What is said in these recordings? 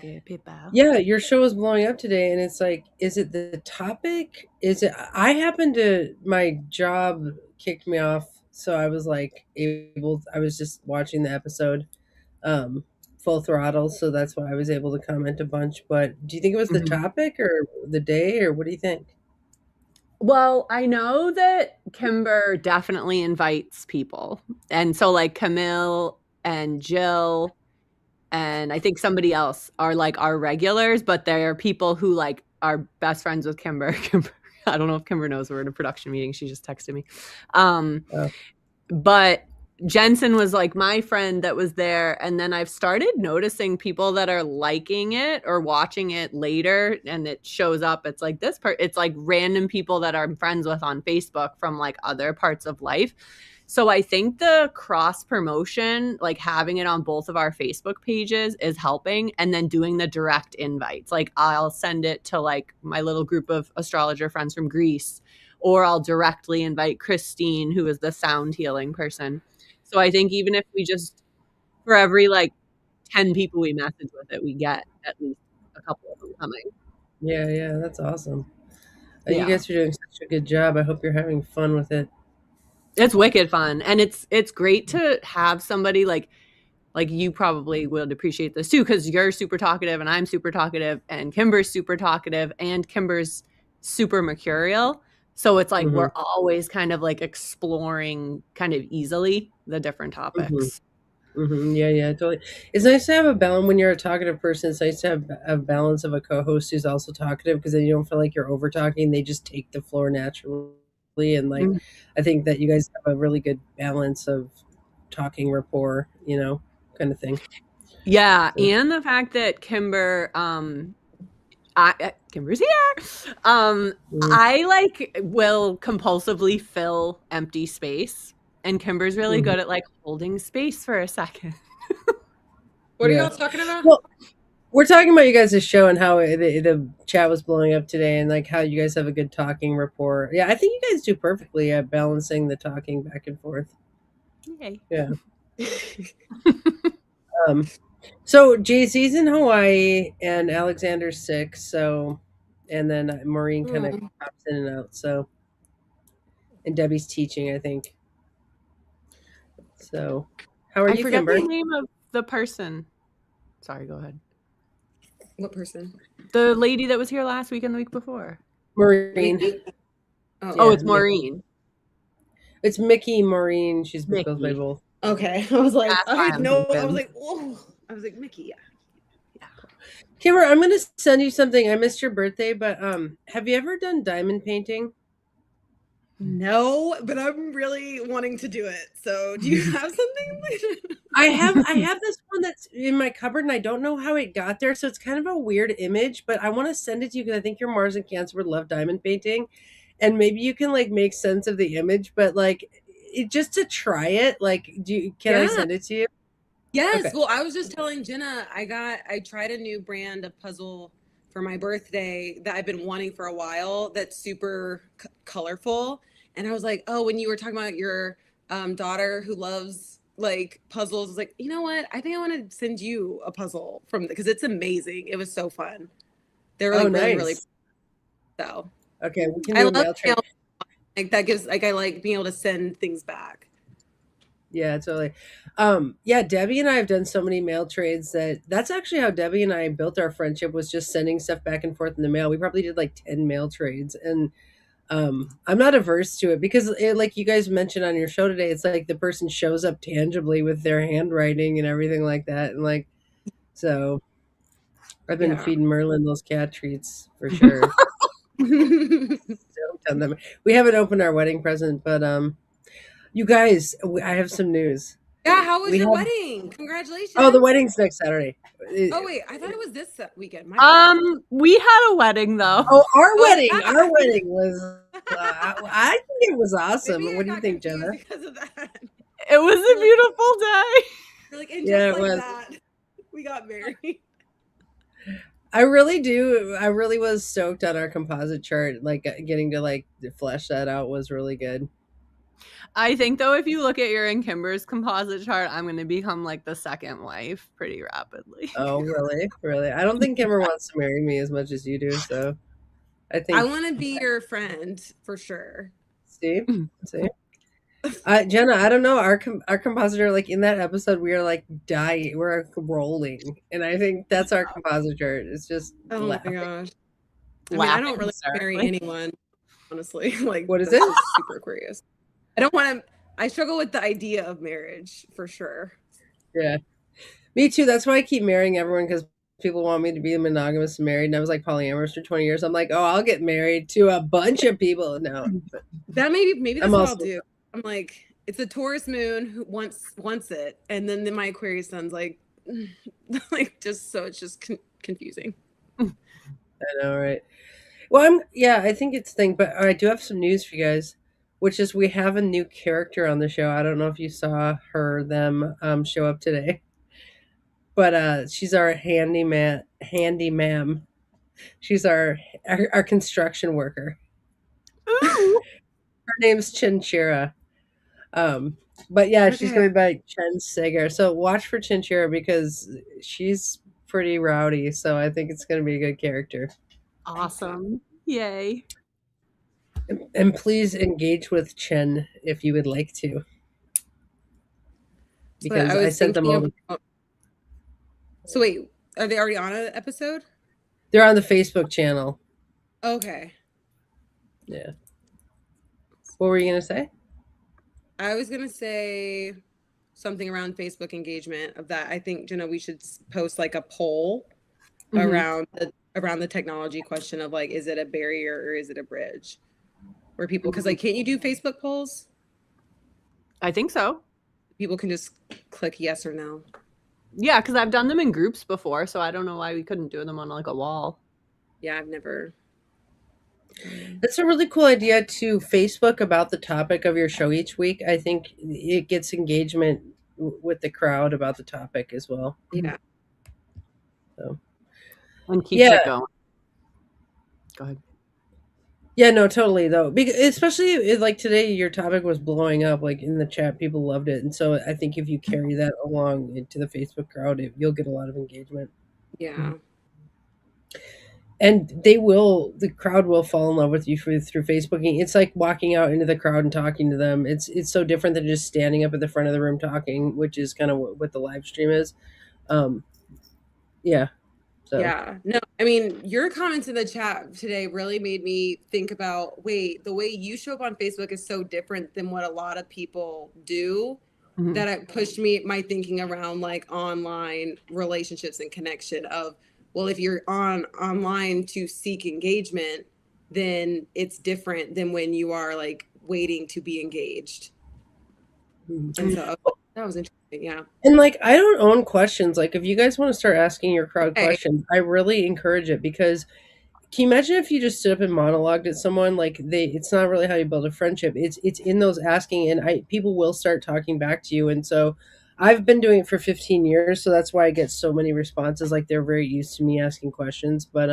PayPal. Yeah, your show is blowing up today, and it's like, is it the topic? Is it? I happened to my job kicked me off, so I was like able. I was just watching the episode, full throttle, so that's why I was able to comment a bunch. But do you think it was the Mhm. topic or the day, or what do you think? Well, I know that Kimber definitely invites people. And so like Camille and Jill and I think somebody else are like our regulars, but they're people who like are best friends with Kimber. Kimber, I don't know if Kimber knows we're in a production meeting. She just texted me. Um, Oh, but Jensen was like my friend that was there. And then I've started noticing people that are liking it or watching it later and it shows up. It's like this part, it's like random people that I'm friends with on Facebook from like other parts of life. So I think the cross promotion, like having it on both of our Facebook pages is helping and then doing the direct invites. Like I'll send it to like my little group of astrologer friends from Greece or I'll directly invite Christine, who is the sound healing person. So I think even if we just, for every like 10 people we message with it, we get at least a couple of them coming. yeah, yeah, that's awesome. You Yeah. guys are doing such a good job. I hope you're having fun with it. It's wicked fun. And it's great to have somebody like you probably would appreciate this too, because you're super talkative and I'm super talkative and Kimber's super talkative and Kimber's super mercurial. So it's like Hmm. we're always kind of like exploring kind of easily the different Hmm. topics. Yeah, yeah, totally. It's nice to have a balance when you're a talkative person. It's nice to have a balance of a co-host who's also talkative because then you don't feel like you're over talking. They just take the floor naturally, and like Mhm. I think that you guys have a really good balance of talking rapport, kind of thing. Yeah, So, and the fact that Kimber's here. mm-hmm. I like will compulsively fill empty space, and Kimber's really good at like holding space for a second. What are Yeah. y'all talking about? Well, we're talking about you guys' show and how the chat was blowing up today, and like how you guys have a good talking rapport. Yeah, I think you guys do perfectly at balancing the talking back and forth. Yay. Yeah. Um, so JC's in Hawaii and Alexander's sick, so and then Maureen kind of Oh, pops in and out. So and Debbie's teaching, I think. So how are I you, forget the Kimber? name of the person. Sorry, go ahead. what person? The lady that was here last week and the week before. Maureen. Me? Oh, Oh, Yeah, it's Mickey. Maureen. It's Mickey, Maureen. She's goes by Mickey. both. okay. I was like, That's I why I'm know. I was thinking. like, oh, I was like, Mickey. Yeah. Kimber, I'm gonna send you something. I missed your birthday, but have you ever done diamond painting? No, but I'm really wanting to do it. So, do you have something? I have this one that's in my cupboard and I don't know how it got there, so it's kind of a weird image, but I want to send it to you because I think your Mars and Cancer would love diamond painting. And maybe you can like make sense of the image, but like just to try it, like can I Yeah. send it to you? Yes. Okay. Well, I was just telling Jenna, I tried a new brand of puzzle for my birthday that I've been wanting for a while that's super colorful. And I was like, oh, when you were talking about your daughter who loves like puzzles, I was like, you know what? I think I want to send you a puzzle from because it's amazing. It was so fun. They were Oh, like really, really nice. so. Okay, we can I do a love mail being trade. able, like that gives like I like being able to send things back. Yeah, totally. Yeah, Debbie and I have done so many mail trades that's actually how Debbie and I built our friendship was just sending stuff back and forth in the mail. We probably did like 10 mail trades and I'm not averse to it because like you guys mentioned on your show today, it's like the person shows up tangibly with their handwriting and everything like that. And like, so I've been Yeah. feeding Merlin those cat treats for sure. Stoked on them. We haven't opened our wedding present, but you guys, I have some news. Yeah, how was We your have wedding? Oh, the Congratulations. wedding next Saturday. Oh wait, I thought it was this weekend. My bad. We had a wedding though. Oh, our Oh wedding. Our yeah. wedding was. I think it was awesome. Maybe I What do you got think, confused Jenna? because of that. It was You're a like, beautiful day. you're like, and Yeah, just it like was. that, we got married. I really do. I really was stoked on our composite chart. Like getting to like flesh that out was really good. I think though, if you look at your and Kimber's composite chart, I'm going to become like the second wife pretty rapidly. Oh, really? Really? I don't think Kimber wants to marry me as much as you do, so I I think want to be your friend for sure. see? See? Jenna, I don't know. Our compositor, like in that episode, we are like dying. We're rolling, and I think that's our compositor. It's just Oh my laughing. gosh. I mean, I don't Laughing really marry hysterically. anyone, honestly. Like, What is that's it? just super Aquarius. I don't want to. I struggle with the idea of marriage for sure. Yeah, me too. That's why I keep marrying everyone because people want me to be monogamous and married. And I was like polyamorous for 20 years. I'm like, oh, I'll get married to a bunch of people. No, but That maybe I'm that's what I'll also do. I'm like, it's a Taurus moon who wants it, and then my Aquarius sun's like, like just so it's just confusing. I know, right? Well, I think it's thing, but I do have some news for you guys, which is we have a new character on the show. I don't know if you saw them show up today, but she's our handy ma'am. She's our construction worker. Ooh. Her name's Chinchira. But yeah, she's Okay. going by Chen Sager. So watch for Chinchira because she's pretty rowdy. So I think it's going to be a good character. Awesome. Yay. And please engage with Chen if you would like to. But Because I I was sent them thinking all. about. So wait, are they already on an episode? They're on the Facebook channel. Okay. Yeah. What were you going to say? I was gonna say something around Facebook engagement of that. I think Jenna, we should post like a poll around the technology question of like, is it a barrier or is it a bridge? Where people, because like, can't you do Facebook polls? I think so. People can just click yes or no. Yeah, because I've done them in groups before, so I don't know why we couldn't do them on like a wall. Yeah, I've never. That's a really cool idea to Facebook about the topic of your show each week. I think it gets engagement with the crowd about the topic as well. Yeah. So And keeps it going. Go ahead. Yeah, no, totally though. Because especially like today, your topic was blowing up. Like in the chat, people loved it, and so I think if you carry that along into the Facebook crowd, you'll get a lot of engagement. Yeah. And the crowd will fall in love with you through Facebooking. It's like walking out into the crowd and talking to them. It's so different than just standing up at the front of the room talking, which is kind of what the live stream is. Yeah. So. Yeah. No, I mean, your comments in the chat today really made me think about, wait, the way you show up on Facebook is so different than what a lot of people do. That it pushed my thinking around like online relationships and connection of, well, if you're online to seek engagement, then it's different than when you are like waiting to be engaged. And so that was interesting. Yeah. And like, I don't own questions. Like, if you guys want to start asking your crowd questions, I really encourage it because can you imagine if you just stood up and monologued at someone? Like, it's not really how you build a friendship. It's in those asking, and people will start talking back to you. And so I've been doing it for 15 years, so that's why I get so many responses. Like, they're very used to me asking questions. But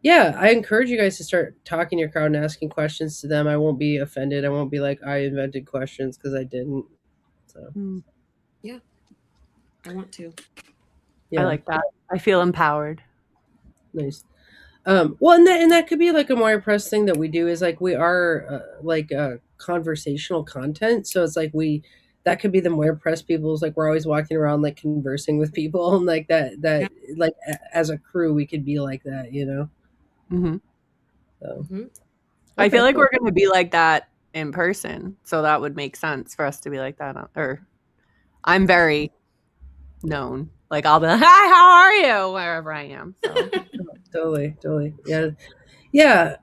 yeah, I encourage you guys to start talking to your crowd and asking questions to them. I won't be offended. I won't be like I invented questions because I didn't. So yeah, I want to. Yeah. I like that. I feel empowered. Nice. Well, and that could be like a more press thing that we do is like we are like conversational content. So it's like that could be the more press people is like we're always walking around like conversing with people and like that yeah. Like as a crew we could be like that, you know. So I feel like we're going to be like that in person, so that would make sense for us to be like that. Or I'm very known. Like I'll be like, "Hi, how are you?" wherever I am. So. Totally. Yeah. Yeah.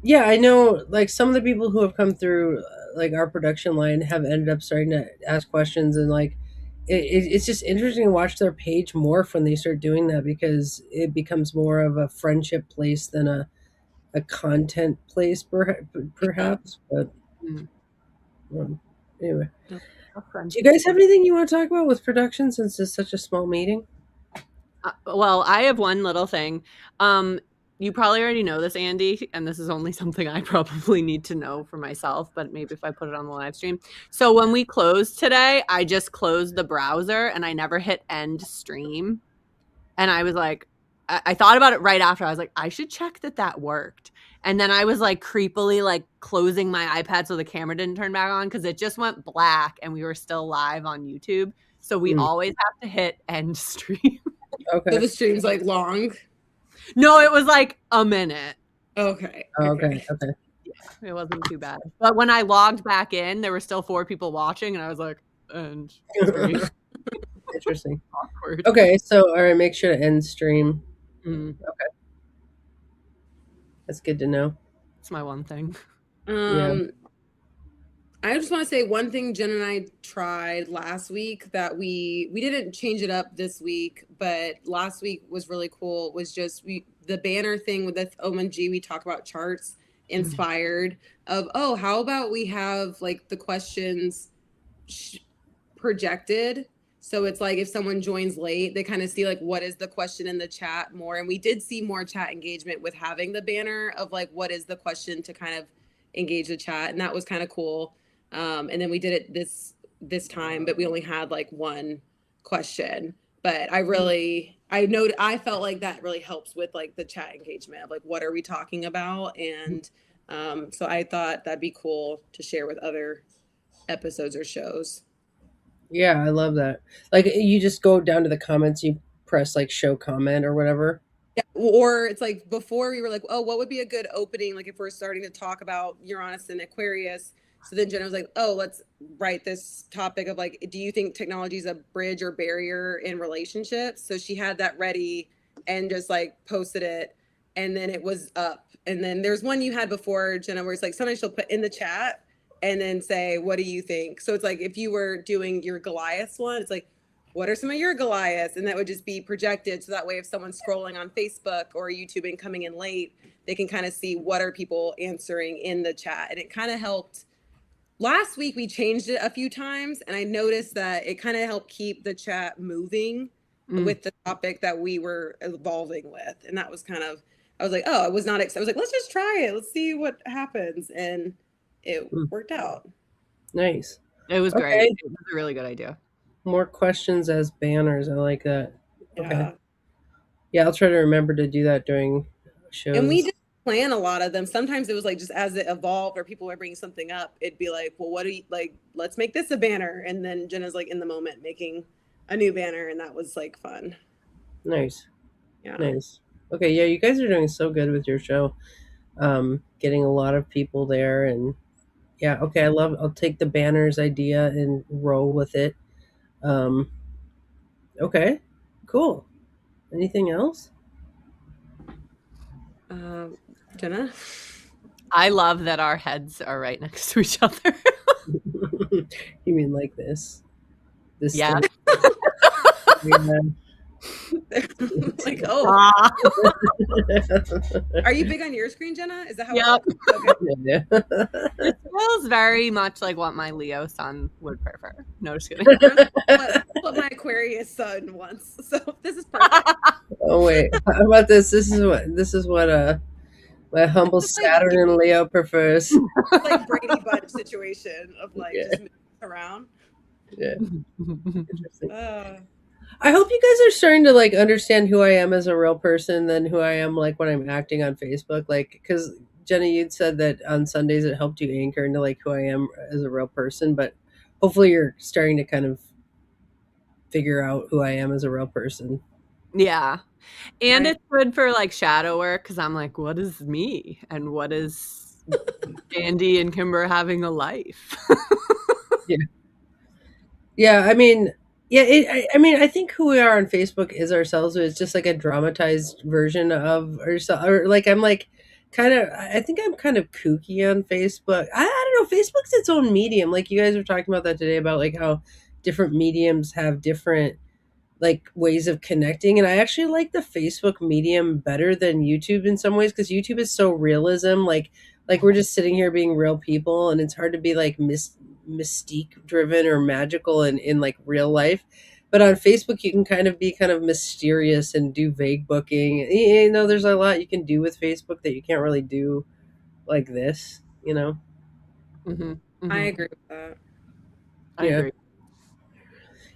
Yeah, I know like some of the people who have come through like our production line have ended up starting to ask questions and like it's just interesting to watch their page morph when they start doing that because it becomes more of a friendship place than a content place perhaps. But anyway, do you guys have anything you want to talk about with production since it's such a small meeting? Well, I have one little thing. you probably already know this, Andy, and this is only something I probably need to know for myself, but maybe if I put it on the live stream. So when we closed today, I just closed the browser and I never hit end stream. And I was like, I thought about it right after. I was like, I should check that worked. And then I was like creepily like closing my iPad so the camera didn't turn back on because it just went black and we were still live on YouTube. So we always have to hit end stream. Okay. So the stream's like long. No, it was like a minute. Okay. Okay. It wasn't too bad. But when I logged back in, there were still 4 people watching, and I was like, and Interesting. awkward. Okay, so all right, make sure to end stream. Mm, Okay, that's good to know. it's my one thing. I just want to say one thing Jen and I tried last week that we didn't change it up this week, but last week was really cool. Was just the banner thing with the OMG, we talk about charts inspired of, oh, how about we have like the questions projected. So it's like if someone joins late, they kind of see like what is the question in the chat more. And we did see more chat engagement with having the banner of like what is the question to kind of engage the chat. And that was kind of cool. And then we did it this time, but we only had like one question. But I felt like that really helps with like the chat engagement of like what are we talking about? And so I thought that'd be cool to share with other episodes or shows. Yeah, I love that. Like you just go down to the comments, you press like show comment or whatever. Yeah, or it's like before we were like, oh, what would be a good opening? Like if we're starting to talk about Uranus and Aquarius. So then Jenna was like, oh, let's write this topic of like, do you think technology is a bridge or barrier in relationships? So she had that ready and just like posted it. And then it was up. And then there's one you had before, Jenna, where it's like sometimes she'll put in the chat and then say, what do you think? So it's like if you were doing your Goliaths one, it's like, what are some of your Goliaths? And that would just be projected. So that way, if someone's scrolling on Facebook or YouTube and coming in late, they can kind of see what are people answering in the chat. And it kind of helped. Last week, we changed it a few times, and I noticed that it kind of helped keep the chat moving with the topic that we were evolving with. And that was kind of, I was like, oh, I was not excited. I was like, let's just try it. Let's see what happens. And it worked out. Nice. It was great. It was a really good idea. More questions as banners. I like that. Yeah. Okay. Yeah, I'll try to remember to do that during shows. And we didn't plan a lot of them. Sometimes it was like just as it evolved or people were bringing something up, it'd be like, well, what do you like? Let's make this a banner. And then Jenna's like in the moment making a new banner, and that was like fun. Nice. Yeah. Nice. Okay, yeah, you guys are doing so good with your show. Getting a lot of people there, and yeah, okay, I'll take the banners idea and roll with it. Okay, cool. Anything else? Jenna? I love that our heads are right next to each other. You mean like this? This Yeah. Like, oh. Are you big on your screen, Jenna? Is that how Yep. it works? Okay. It feels very much like what my Leo sun would prefer. No, just kidding. What my Aquarius sun wants. So this is perfect. Oh wait, how about this? This is what my humble Saturn and Leo prefers. It's like Brady Bunch situation of like just moving around. Yeah. Interesting. I hope you guys are starting to like understand who I am as a real person than who I am like when I'm acting on Facebook. Like, because Jenny, you'd said that on Sundays it helped you anchor into like who I am as a real person, but hopefully you're starting to kind of figure out who I am as a real person. Yeah. And it's good for like shadow work because I'm like, what is me? And what is Andy and Kimber having a life? Yeah. Yeah, I mean, yeah, I think who we are on Facebook is ourselves. It's just like a dramatized version of ourselves. Or like I'm like I think I'm kind of kooky on Facebook. I don't know. Facebook's its own medium. Like you guys were talking about that today about like how different mediums have different like ways of connecting, and I actually like the Facebook medium better than YouTube in some ways because YouTube is so realism. Like we're just sitting here being real people, and it's hard to be like mystique driven or magical in like real life. But on Facebook, you can kind of be kind of mysterious and do vague booking. There's a lot you can do with Facebook that you can't really do like this. Mm-hmm. I Mm-hmm. agree with that. I Yeah. agree.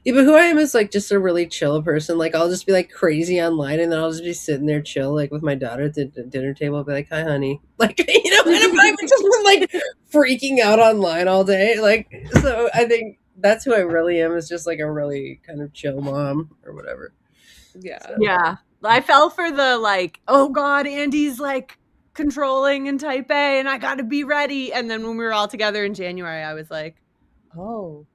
Yeah, but who I am is like just a really chill person. Like I'll just be like crazy online, and then I'll just be sitting there chill, like with my daughter at the dinner table. I'll be like, "Hi, honey," like and I'm not even just like freaking out online all day. Like, so I think that's who I really am. Is just like a really kind of chill mom or whatever. Yeah. Yeah. I fell for the like, oh God, Andy's like controlling in type A and I got to be ready. And then when we were all together in January, I was like, oh,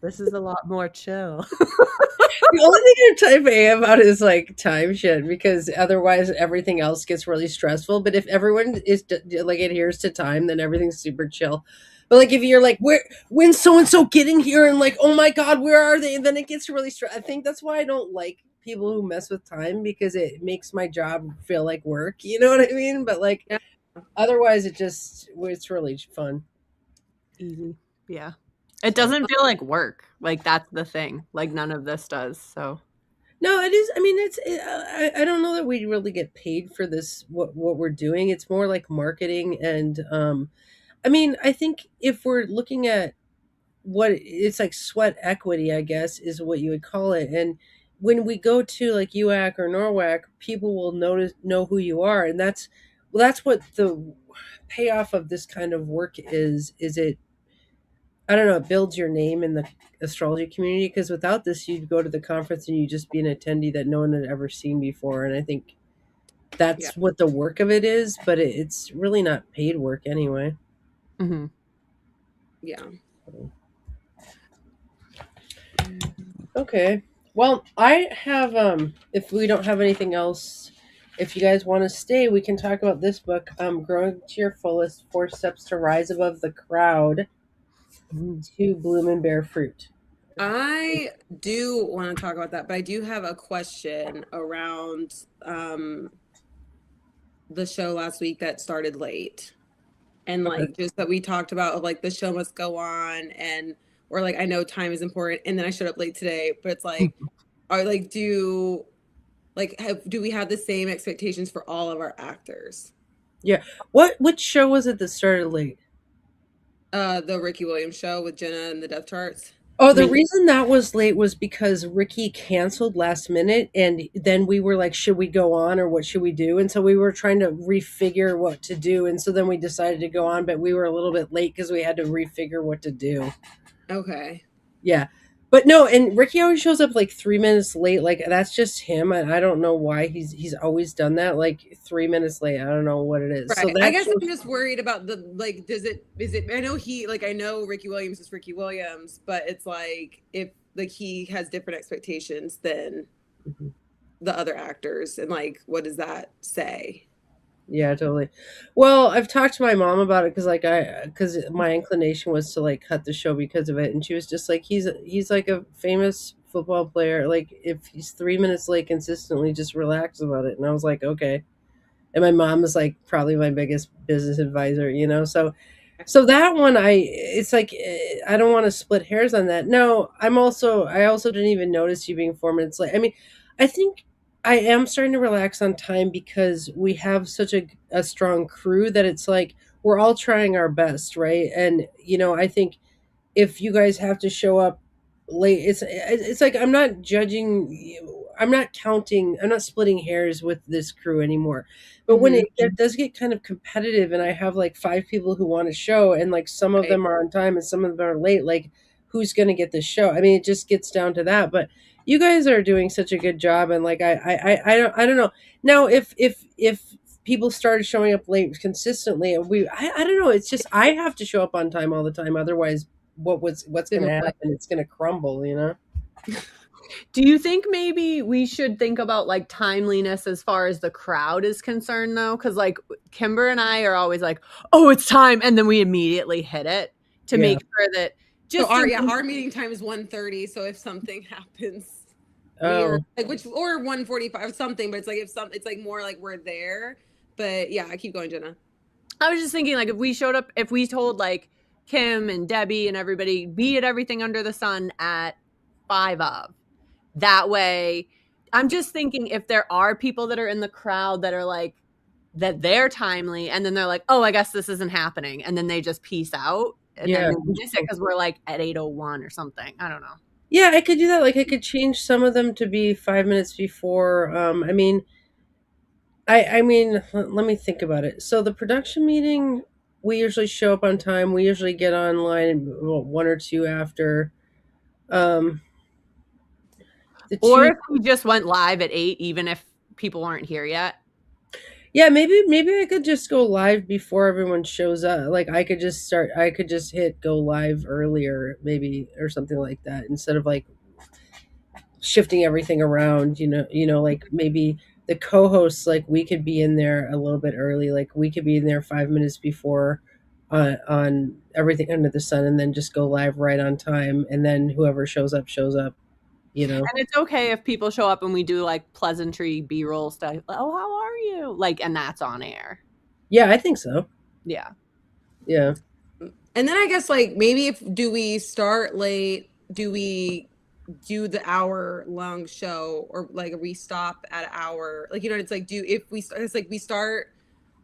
this is a lot more chill. The only thing I'm type A about is like time shit because otherwise everything else gets really stressful. But if everyone is like adheres to time, then everything's super chill. But like if you're like, when's so and so getting here and like, oh my god, where are they? And then it gets really stressful. I think that's why I don't like people who mess with time because it makes my job feel like work. You know what I mean? But like Yeah. otherwise, it's really fun. Easy. Yeah. It doesn't feel like work. Like that's the thing. Like none of this does. So No, it is. I mean, I don't know that we really get paid for this. What we're doing, it's more like marketing, and I mean, I think if we're looking at what it's like, sweat equity, I guess, is what you would call it. And when we go to like UAC or NORWAC, people will know who you are, and that's what the payoff of this kind of work is. Is it I don't know, it builds your name in the astrology community because without this, you'd go to the conference and you'd just be an attendee that no one had ever seen before. And I think Yeah. that's what the work of it is, but it's really not paid work anyway. mm-hmm. Yeah. Okay. Well, I have, if we don't have anything else, if you guys want to stay, we can talk about this book, Growing to Your Fullest, 4 Steps to Rise Above the Crowd to Bloom and Bear Fruit. I do want to talk about that, but I do have a question around the show last week that started late. And Okay. like just that we talked about of like the show must go on and or like I know time is important and then I showed up late today, but it's like are like do we have the same expectations for all of our actors? Yeah. Which show was it that started late? The Ricky Williams show with Jenna and the Death Charts. Oh, the reason that was late was because Ricky canceled last minute, and then we were like, should we go on or what should we do? And so we were trying to refigure what to do, and so then we decided to go on, but we were a little bit late because we had to refigure what to do. Okay. Yeah. But no, and Ricky always shows up like 3 minutes late. Like that's just him. And I don't know why he's always done that. Like 3 minutes late. I don't know what it is. Right. So I guess I'm just worried about the like is it I know I know Ricky Williams is Ricky Williams, but it's like if like he has different expectations than the other actors and like what does that say? Yeah, totally. Well, I've talked to my mom about it because my inclination was to like cut the show because of it, and she was just like, he's like a famous football player. Like if he's 3 minutes late consistently, just relax about it. And I was like, okay. And my mom is like probably my biggest business advisor, so that one, it's like I don't want to split hairs on that. No, I also didn't even notice you being 4 minutes late. I mean, I think I am starting to relax on time because we have such a strong crew that it's like we're all trying our best, right? And I think if you guys have to show up late, it's like I'm not judging you. I'm not counting. I'm not splitting hairs with this crew anymore. But when it does get kind of competitive, and I have like 5 people who want to show, and like some of them are on time and some of them are late, like who's going to get the show? I mean, it just gets down to that. But you guys are doing such a good job, and like I don't know now if people started showing up late consistently, I don't know. It's just I have to show up on time all the time, otherwise what's going to happen? It's going to crumble, Do you think maybe we should think about like timeliness as far as the crowd is concerned though? Because like Kimber and I are always like, oh, it's time. And then we immediately hit it to make sure that just our meeting time is 1:30. So if something happens, we're like or 1:45 something, but it's like it's like more like we're there. But yeah, I keep going, Jenna. I was just thinking like if we told like Kim and Debbie and everybody be at everything under the sun at 5 of, that way, I'm just thinking if there are people that are in the crowd that are like, that they're timely, and then they're like, oh, I guess this isn't happening. And then they just peace out. And then Yeah. we miss it because we're like at 8:01 or something. I don't know. Yeah, I could do that. Like I could change some of them to be 5 minutes before. I mean, let me think about it. So the production meeting, we usually show up on time. We usually get online one or two after. Um, the Or two, if we just went live at 8, even if people weren't here yet. yeah, maybe I could just go live before everyone shows up. Like I could just start. I could just hit go live earlier, maybe or something like that, instead of like shifting everything around. Like maybe the co-hosts, like we could be in there a little bit early. Like we could be in there 5 minutes before on everything under the sun, and then just go live right on time. And then whoever shows up shows up. And it's okay if people show up and we do like pleasantry B-roll stuff. Oh, how are you? Like, and that's on air. Yeah, I think so. Yeah. Yeah. And then I guess like maybe if do we start late? Do we do the hour long show, or like we stop at an hour? Like, you know, it's like it's like we start.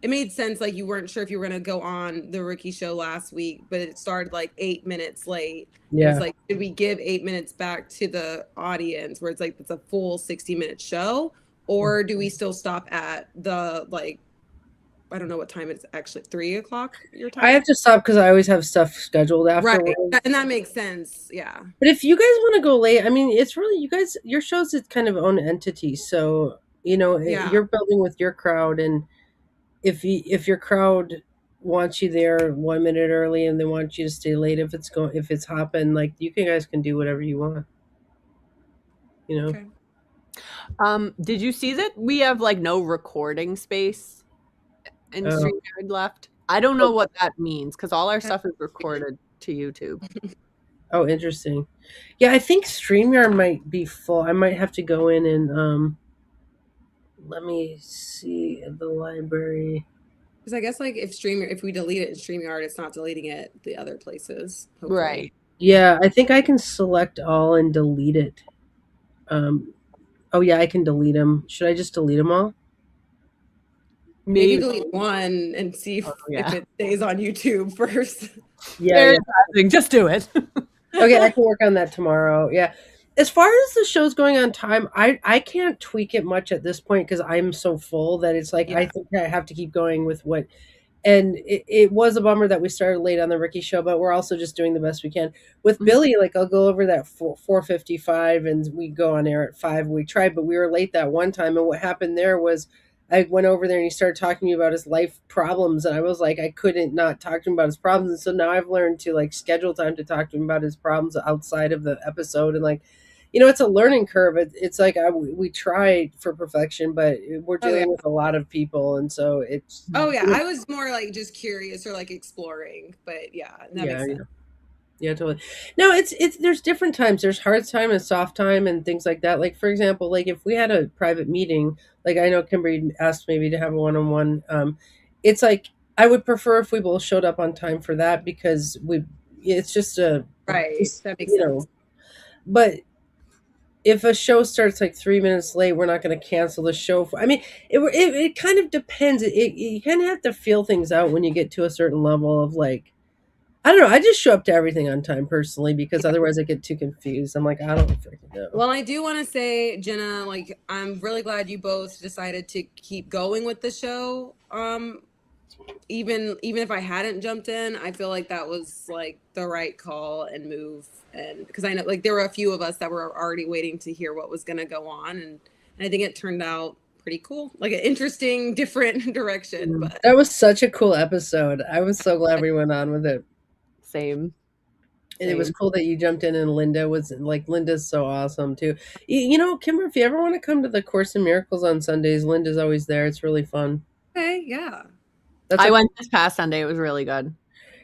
It made sense. Like you weren't sure if you were gonna go on the rookie show last week, but it started like 8 minutes late. Yeah. It's like, did we give 8 minutes back to the audience where it's like it's a full 60-minute show, or do we still stop at the like? I don't know what time it's actually 3:00 your time. I have to stop because I always have stuff scheduled afterwards. Right, and that makes sense. Yeah. But if you guys want to go late, I mean, it's really you guys. Your show's its kind of own entity, so Yeah. you're building with your crowd, and if your crowd wants you there 1 minute early and they want you to stay late, if it's hopping, like you guys can do whatever you want. Okay. Did you see that we have like no recording space in StreamYard left? I don't know what that means because all our stuff is recorded to YouTube. Oh, interesting. Yeah, I think StreamYard might be full. I might have to go in and let me see the library. Because I guess like if we delete it in StreamYard, it's not deleting it the other places. Hopefully. Right. Yeah, I think I can select all and delete it. Oh yeah, I can delete them. Should I just delete them all? Maybe delete one and see if it stays on YouTube first. Yeah. Just do it. Okay, I can work on that tomorrow. Yeah. As far as the show's going on time, I can't tweak it much at this point because I'm so full that it's like I think I have to keep going with what. And it was a bummer that we started late on the Ricky show, but we're also just doing the best we can. With Billy, like I'll go over that 4:55 and we go on air at 5. We tried, but we were late that one time. And what happened there was I went over there and he started talking to me about his life problems. And I was like, I couldn't not talk to him about his problems. And so now I've learned to like schedule time to talk to him about his problems outside of the episode. And like, it's a learning curve. It's like we try for perfection, but we're dealing with a lot of people, and so it's. Oh yeah, I was more like just curious or like exploring, but yeah, that makes sense. Yeah, totally. No, it's there's different times. There's hard time and soft time and things like that. Like for example, like if we had a private meeting, like I know Kimberly asked maybe to have a one-on-one. It's like I would prefer if we both showed up on time for that because it's just a right. That makes sense. But if a show starts like 3 minutes late, we're not going to cancel the show. I mean, it kind of depends. You kind of have to feel things out when you get to a certain level of like, I don't know. I just show up to everything on time personally because otherwise I get too confused. I'm like, I don't freaking know. Well, I do want to say, Jenna, like, I'm really glad you both decided to keep going with the show. Even if I hadn't jumped in, I feel like that was like the right call and move. And because I know like there were a few of us that were already waiting to hear what was going to go on. And I think it turned out pretty cool, like an interesting, different direction. But that was such a cool episode. I was so glad we went on with it. Same. And it was cool that you jumped in and Linda's so awesome too. Kimber, if you ever want to come to the Course in Miracles on Sundays, Linda's always there. It's really fun. Okay, yeah. I went this past Sunday. It was really good.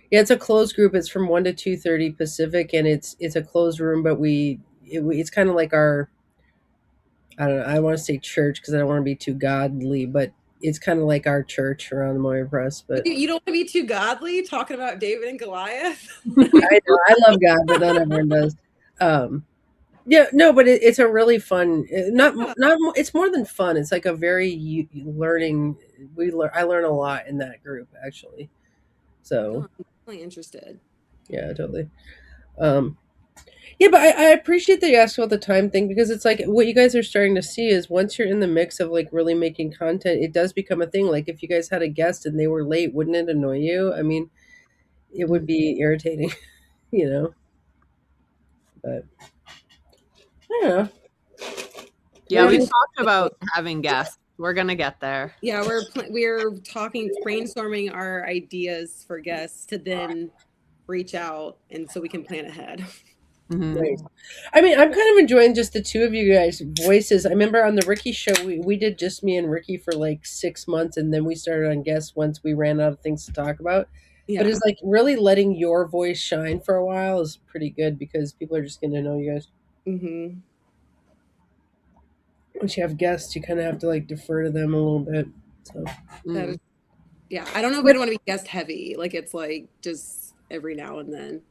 Yeah, it's a closed group. It's from 1 to 2:30 Pacific, and it's a closed room. But it's kind of like our, I don't know. I want to say church because I don't want to be too godly, but it's kind of like our church around the Moyer Press. But you don't want to be too godly talking about David and Goliath. I know I love God, but not everyone does. Yeah, no, but it's a really fun. Yeah, It's more than fun. It's like a very learning. I learn a lot in that group actually. no, So I'm definitely interested. yeah, totally. Um, yeah, but I appreciate that you asked about the time thing because it's like what you guys are starting to see is once you're in the mix of like really making content, it does become a thing. Like if you guys had a guest and they were late, wouldn't it annoy you? I mean, it would Mhm. be irritating, you know. But I don't know. Yeah, Maybe we've just talked about having guests. We're gonna get there. Yeah, we're talking, brainstorming our ideas for guests to then reach out, and so we can plan ahead. Hmm. nice. I mean, I'm kind of enjoying just the two of you guys' voices. I remember on the Ricky show, we did just me and Ricky for like 6 months, and then we started on guests once we ran out of things to talk about. But Yeah. it's like really letting your voice shine for a while is pretty good because people are just getting to know you guys. Hmm. Once you have guests, you kind of have to like defer to them a little bit. So That is, Mm. yeah. I don't know if we'd want to be guest heavy. Like it's like just every now and then.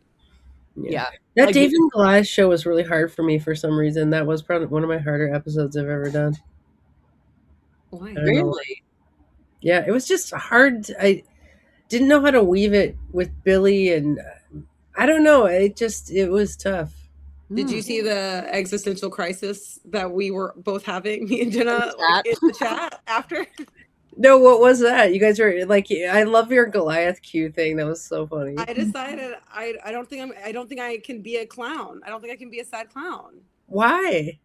yeah, Yeah, that like David and Goliath show was really hard for me for some reason. That was probably one of my harder episodes I've ever done. I Why? don't know. really. Yeah, it was just hard. I didn't know how to weave it with Billy, and I don't know. It was tough. Did Mm. you see the existential crisis that we were both having, me and In the Jenna, like chat. in the chat after? No, what was that? You guys were like, I love your Goliath Q thing. That was so funny. I decided I don't think I can be a clown. I don't think I can be a sad clown. Why?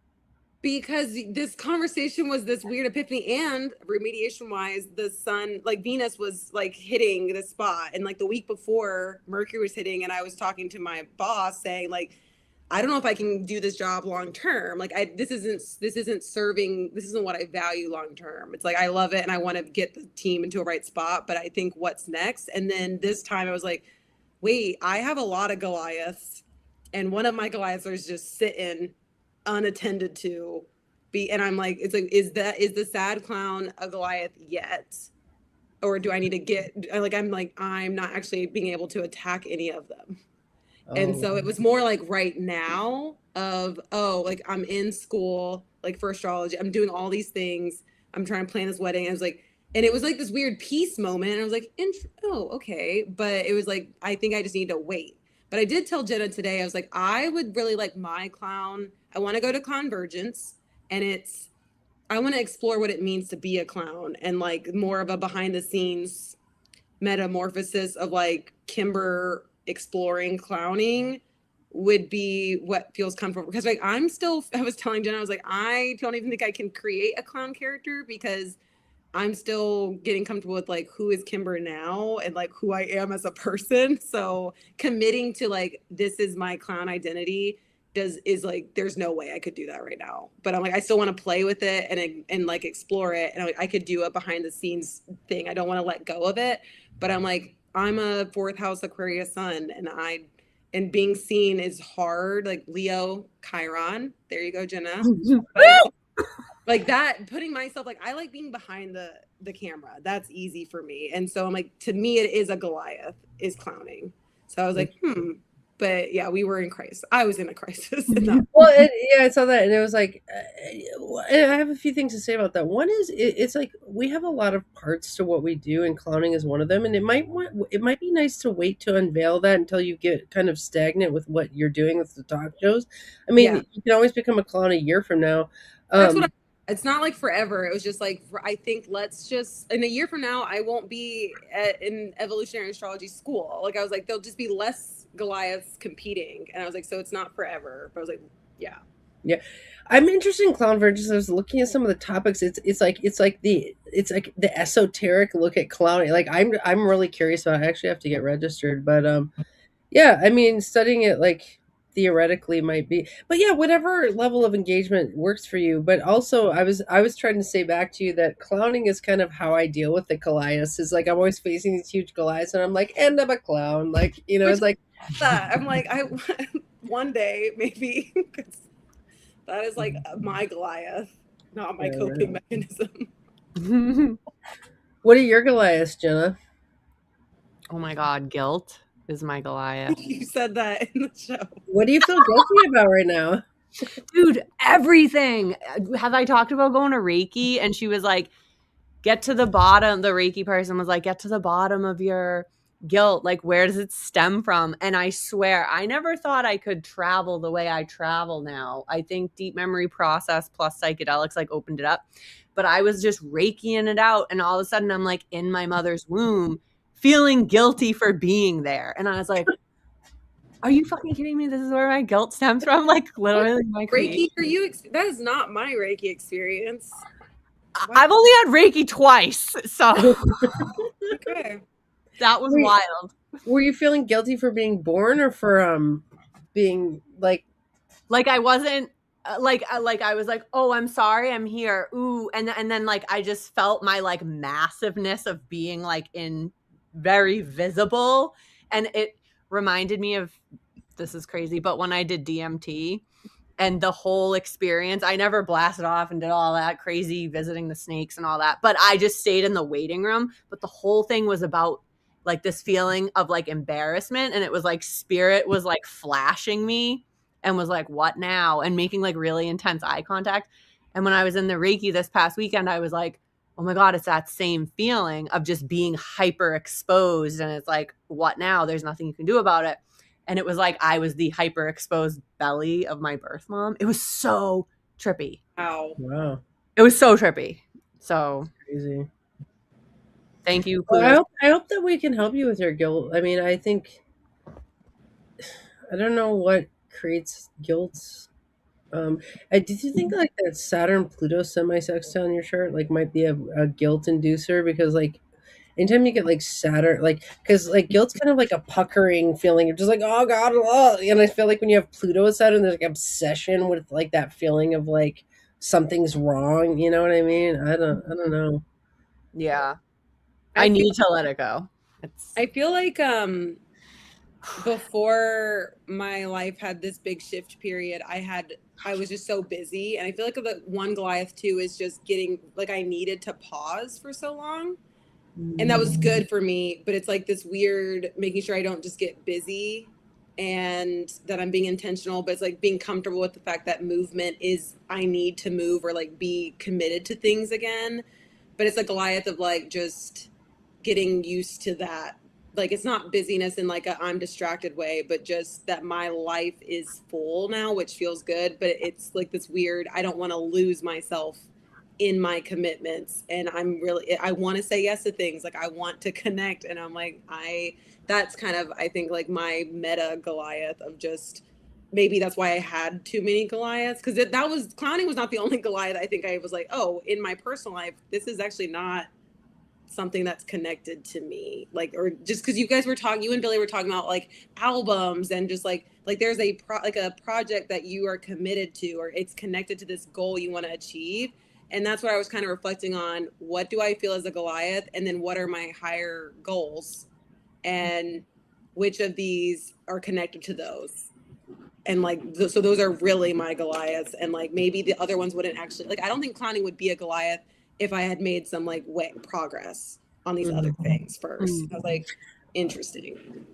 Because this conversation was this weird epiphany, and remediation wise the sun, like Venus, was like hitting the spot, and like the week before Mercury was hitting, and I was talking to my boss saying like I don't know if I can do this job long term. Like this isn't what I value long term. It's like I love it and I want to get the team into a right spot, but I think what's next. And then this time I was like, wait, I have a lot of Goliaths, and one of my Goliaths is just sitting unattended to be, and I'm like, it's like, is the sad clown a Goliath yet? Or do I need to get I'm not actually being able to attack any of them. And Oh, so it was more like right now of, oh, like I'm in school, like for astrology, I'm doing all these things, I'm trying to plan this wedding. I was like, and it was like this weird peace moment. And I was like, oh, okay. But it was like, I think I just need to wait. But I did tell Jenna today, I was like, I would really like my clown. I want to go to Convergence, and I want to explore what it means to be a clown, and like more of a behind the scenes metamorphosis of like Kimber exploring clowning would be what feels comfortable. Because like I was telling Jenna, I was like, I don't even think I can create a clown character because I'm still getting comfortable with like who is Kimber now and like who I am as a person. So committing to like this is my clown identity does is like there's no way I could do that right now. But I'm like I still want to play with it and like explore it, and I could do a behind the scenes thing. I don't want to let go of it. But I'm like I'm a fourth house Aquarius sun, and being seen is hard. Like Leo Chiron. There you go, Jenna. Like that, putting myself, like I like being behind the camera, that's easy for me. And so I'm like, to me it is a Goliath is clowning. So I was like, but yeah, we were in crisis, I was in a crisis in that. well, yeah, I saw that, and it was like, and I have a few things to say about that. One is, it's like we have a lot of parts to what we do, and clowning is one of them. And it might be nice to wait to unveil that until you get kind of stagnant with what you're doing with the talk shows. I mean, Yeah, you can always become a clown a year from now. that's what Um, it's not like forever. It was just like I think let's just in a year from now I won't be in evolutionary astrology school. Like I was like there'll just be less Goliaths competing, and I was like so it's not forever. But I was like yeah. Yeah, I'm interested in clown versions. I was looking at some of the topics. It's like the esoteric look at clowning. Like I'm really curious about it. I actually have to get registered, but yeah, I mean studying it like theoretically might be, but yeah, whatever level of engagement works for you. But also, I was trying to say back to you that clowning is kind of how I deal with the Goliaths. Is like I'm always facing these huge Goliaths, and I'm like, and I'm a clown. Like Which it's like I'm like I one day maybe that is like my Goliath, not my yeah, right. coping mechanism. What are your Goliaths, Jenna? Oh my God, guilt is my Goliath. You said that in the show. What do you feel guilty about right now? Dude, everything. Have I talked about going to Reiki? And she was like, get to the bottom. The Reiki person was like, get to the bottom of your guilt. Like, where does it stem from? And I swear, I never thought I could travel the way I travel now. I think deep memory process plus psychedelics like opened it up. But I was just Reikiing it out. And all of a sudden, I'm like in my mother's womb, feeling guilty for being there. And I was like, are you fucking kidding me? This is where my guilt stems from. Like, literally, my Reiki for you? That is not my Reiki experience. I've only had Reiki twice, so Okay. that was wild. Were you feeling guilty for being born, or for being like I wasn't like I was like, oh, I'm sorry, I'm here. Ooh, and then like I just felt my like massiveness of being like in very visible, and it reminded me of, this is crazy, but when I did DMT. And the whole experience, I never blasted off and did all that crazy visiting the snakes and all that, but I just stayed in the waiting room. But the whole thing was about like this feeling of like embarrassment. And it was like spirit was like flashing me and was like, what now? And making like really intense eye contact. And when I was in the Reiki this past weekend, I was like, oh my God, it's that same feeling of just being hyper exposed. And it's like, what now? There's nothing you can do about it. And it was like I was the hyper exposed belly of my birth mom. It was so trippy. wow, It was so trippy. So crazy. Thank you. Well, I hope that we can help you with your guilt. I mean, I think, I don't know what creates guilt. Did you think like that Saturn Pluto semi-sextile on your chart like might be a guilt inducer? Because like anytime you get like Saturn, like, because like guilt's kind of like a puckering feeling. You're just like, oh God, and I feel like when you have Pluto with Saturn, there's like obsession with like that feeling of like something's wrong. You know what I mean? I don't know. Yeah, I need to let it go. I feel like before my life had this big shift period, I was just so busy, and I feel like the one Goliath too is just getting like I needed to pause for so long. And that was good for me, but it's like this weird making sure I don't just get busy and that I'm being intentional, but it's like being comfortable with the fact that movement is, I need to move or like be committed to things again. But it's a Goliath of like just getting used to that. Like it's not busyness in like a I'm distracted way, but just that my life is full now, which feels good. But it's like this weird, I don't want to lose myself in my commitments, and I want to say yes to things, like I want to connect, and I'm like that's kind of I think like my meta Goliath of just, maybe that's why I had too many Goliaths, because that was, clowning was not the only Goliath. I think I was like, oh, in my personal life this is actually not something that's connected to me, like, or just because you guys were talking, you and Billy were talking about like albums and just like there's a project that you are committed to, or it's connected to this goal you want to achieve. And that's what I was kind of reflecting on. What do I feel as a Goliath? And then what are my higher goals? And which of these are connected to those? And like, so those are really my Goliaths. And like, maybe the other ones wouldn't actually, like, I don't think clowning would be a Goliath if I had made some like progress on these other things first. I was like, interesting.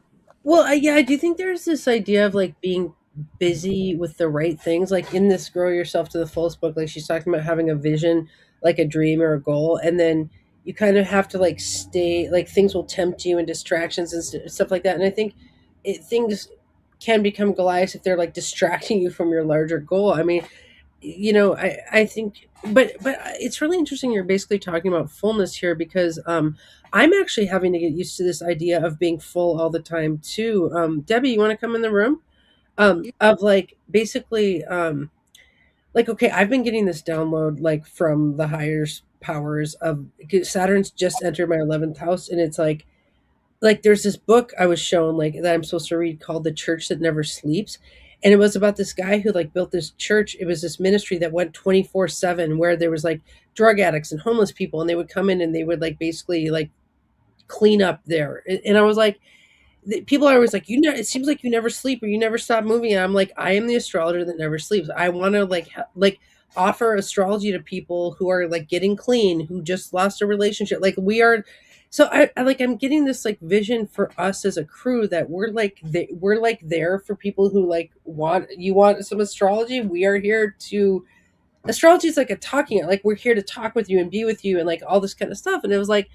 Well, yeah, I do think there's this idea of like being busy with the right things. Like in this Grow Yourself to the Fullest book, like she's talking about having a vision, like a dream or a goal, and then you kind of have to like stay, like things will tempt you and distractions and stuff like that. And I think things can become Goliaths if they're like distracting you from your larger goal. I mean, I think, but it's really interesting. You're basically talking about fullness here, because I'm actually having to get used to this idea of being full all the time too. Debbie, you want to come in the room? Of like basically, like, okay, I've been getting this download like from the higher powers of Saturn's just entered my 11th house, and it's like there's this book I was shown like that I'm supposed to read called The Church That Never Sleeps. And it was about this guy who like built this church. It was this ministry that went 24/7, where there was like drug addicts and homeless people, and they would come in and they would like basically like clean up there. And I was like, people are always like, it seems like you never sleep or you never stop moving. And I'm like, I am the astrologer that never sleeps. I want to like offer astrology to people who are like getting clean, who just lost a relationship. Like we are, So I like I'm getting this like vision for us as a crew that we're like there for people who like want some astrology. We are here to astrology is like a talking like we're here to talk with you and be with you and like all this kind of stuff. And it was like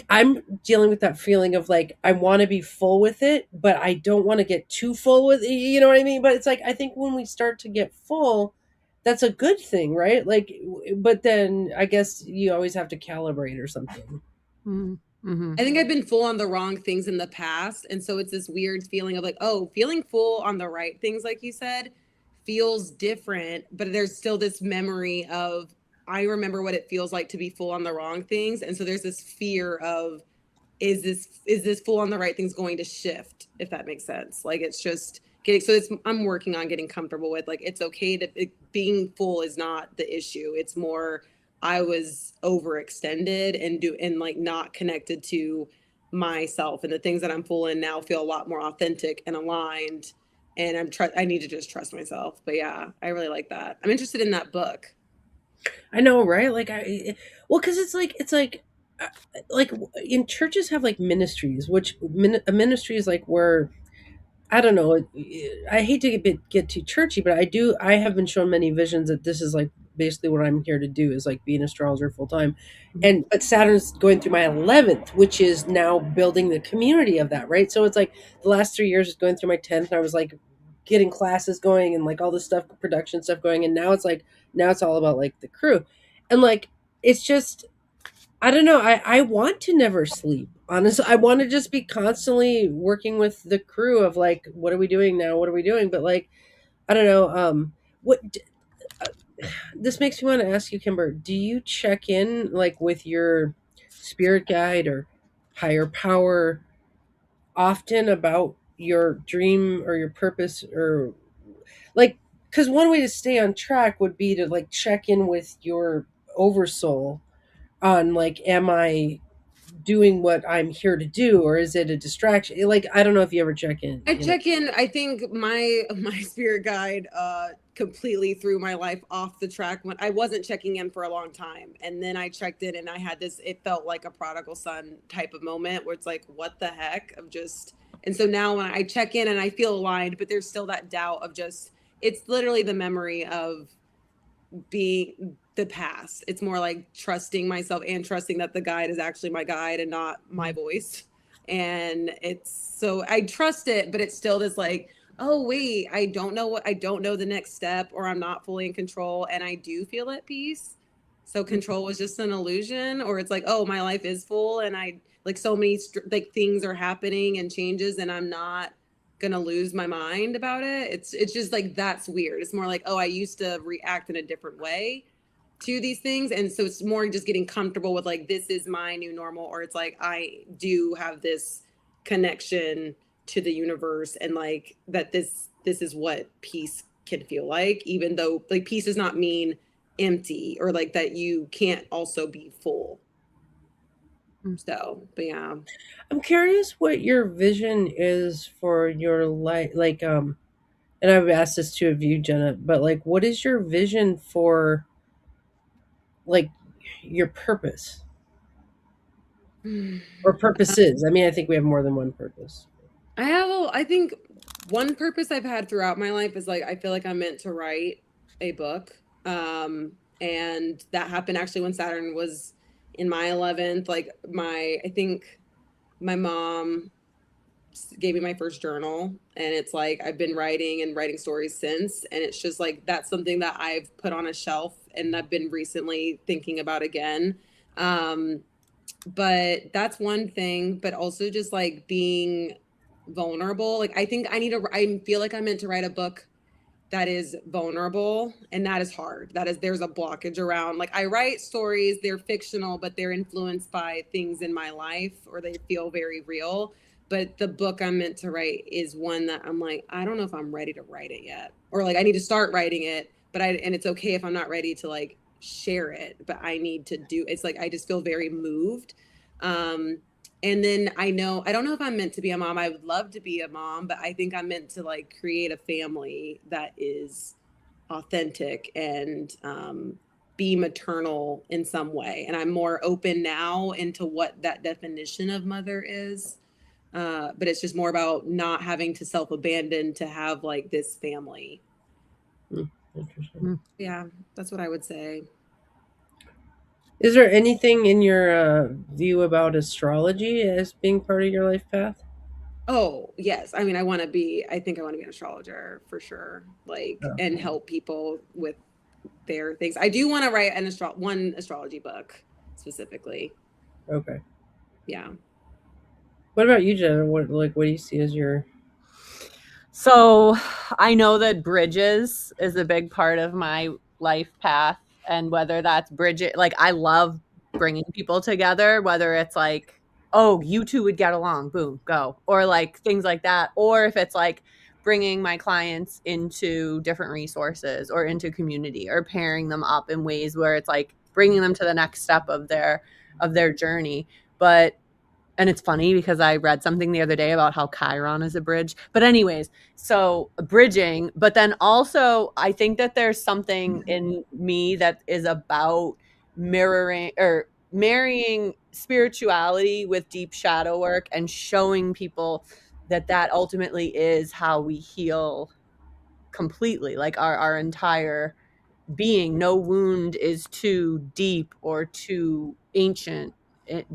I'm dealing with that feeling of like I want to be full with it, but I don't want to get too full with it, you know what I mean? But it's like I think when we start to get full, that's a good thing, right? Like but then I guess you always have to calibrate or something. Mm-hmm. I think I've been full on the wrong things in the past. And so it's this weird feeling of like, oh, feeling full on the right things, like you said, feels different. But there's still this memory of, I remember what it feels like to be full on the wrong things. And so there's this fear of, is this full on the right things going to shift, if that makes sense? Like it's just getting, so it's, I'm working on getting comfortable with like, it's okay to, being full is not the issue. It's more, I was overextended and like not connected to myself, and the things that I'm full in now feel a lot more authentic and aligned. And I need to just trust myself. But yeah, I really like that. I'm interested in that book. I know, right? Like well, because uh, like in churches have like ministries, which a ministry is like where I don't know. I hate to get too churchy, but I have been shown many visions that this is like basically what I'm here to do is like be an astrologer full time, and but Saturn's going through my 11th, which is now building the community of that, right? So it's like the last 3 years is going through my 10th, and I was like getting classes going and like all this stuff, production stuff going, and now it's like now it's all about like the crew, and like it's just I don't know. I want to never sleep. Honestly, I want to just be constantly working with the crew of like, what are we doing now? What are we doing? But like, I don't know. What uh, this makes me want to ask you, Kimber. Do you check in like with your spirit guide or higher power often about your dream or your purpose or like? Because one way to stay on track would be to like check in with your oversoul on like, am I doing what I'm here to do, or is it a distraction? Like, I don't know if you ever check in, I you know. check in. I think my spirit guide completely threw my life off the track when I wasn't checking in for a long time. And then I checked in and I had this, it felt like a prodigal son type of moment where it's like, what the heck of just, and so now when I check in and I feel aligned, but there's still that doubt of just, it's literally the memory of being the past. It's more like trusting myself and trusting that the guide is actually my guide and not my voice. And it's so I trust it, but it's still this like, oh wait, I don't know the next step, or I'm not fully in control, and I do feel at peace. So control was just an illusion, or it's like, oh, my life is full and I like so many like things are happening and changes and I'm not gonna lose my mind about it. It's just like that's weird. It's more like, oh, I used to react in a different way to these things. And so it's more just getting comfortable with like this is my new normal, or it's like I do have this connection to the universe, and like that this is what peace can feel like, even though like peace does not mean empty, or like that you can't also be full. So but yeah. I'm curious what your vision is for your life, like and I've asked this too of you, Jenna, but like, what is your vision for like your purpose or purposes? I mean, I think we have more than one purpose. I think one purpose I've had throughout my life is like I feel like I'm meant to write a book. And that happened actually when Saturn was in my 11th. Like I think my mom gave me my first journal, and it's like I've been writing and writing stories since, and it's just like that's something that I've put on a shelf and I've been recently thinking about again. Um, but that's one thing, but also just like being vulnerable. Like I think I feel like I'm meant to write a book that is vulnerable, and that is hard. There's a blockage around like I write stories, they're fictional, but they're influenced by things in my life, or they feel very real. But the book I'm meant to write is one that I'm like, I don't know if I'm ready to write it yet, or like I need to start writing it, and it's okay if I'm not ready to like share it, but I need to do, it's like I just feel very moved. um and then I don't know if I'm meant to be a mom. I would love to be a mom, but I think I'm meant to like create a family that is authentic and be maternal in some way. And I'm more open now into what that definition of mother is. But it's just more about not having to self abandon to have like this family. Interesting. Yeah, that's what I would say. Is there anything in your view about astrology as being part of your life path? Oh, yes. I mean, I think I want to be an astrologer for sure. Like, Oh, and help people with their things. I do want to write one astrology book specifically. okay. Yeah. What about you, Jenna? What do you see as your? So I know that bridges is a big part of my life path. And whether that's bridget, like I love bringing people together, whether it's like, oh, you two would get along, boom, go. Or like things like that. Or if it's like bringing my clients into different resources or into community or pairing them up in ways where it's like bringing them to the next step of their journey. But and it's funny because I read something the other day about how Chiron is a bridge. But anyways, so bridging, but then also I think that there's something in me that is about mirroring or marrying spirituality with deep shadow work and showing people that that ultimately is how we heal completely, like our entire being. No wound is too deep or too ancient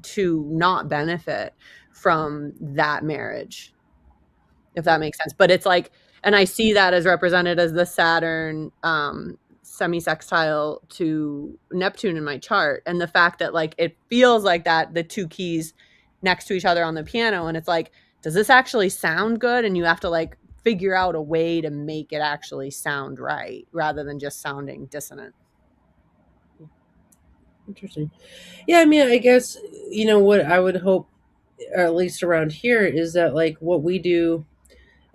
to not benefit from that marriage, if that makes sense. But it's like, and I see that as represented as the Saturn semi-sextile to Neptune in my chart. And the fact that like it feels like that, the two keys next to each other on the piano, and it's like, does this actually sound good? And you have to like figure out a way to make it actually sound right rather than just sounding dissonant. Interesting. Yeah, I mean, I guess what I would hope, or at least around here, is that like what we do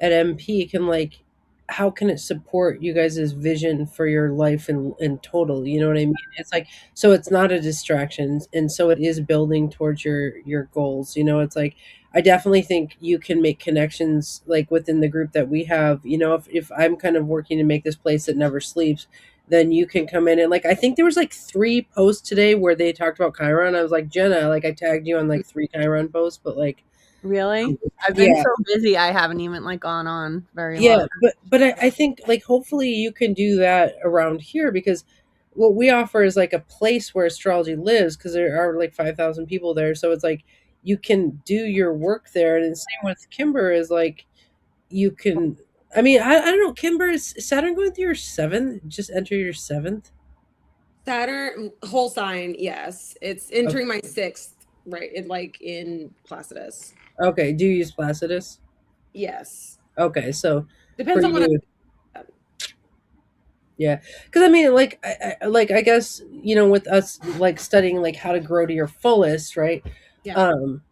at MP can like how can it support you guys' vision for your life in total? You know what I mean? It's like so it's not a distraction and so it is building towards your goals. It's like I definitely think you can make connections like within the group that we have. If I'm kind of working to make this place that never sleeps, then you can come in and like I think there was like 3 posts today where they talked about Chiron. I was like, Jenna, like I tagged you on like 3 Chiron posts, but like Really? I've been yeah. so busy, I haven't even like gone on very Yeah, long. but I think like hopefully you can do that around here because what we offer is like a place where astrology lives because there are like 5,000 people there. So it's like you can do your work there. And the same with Kimber is like you can, I mean, I don't know, Kimber, is Saturn going through your seventh? Just enter your seventh? Saturn, whole sign, yes. It's Okay. entering my sixth, right? Like in Placidus. Okay. Do you use Placidus? Yes. Okay. So for Depends on what you, I. yeah, because I mean, I guess with us like studying like how to grow to your fullest, right? Yeah. Um,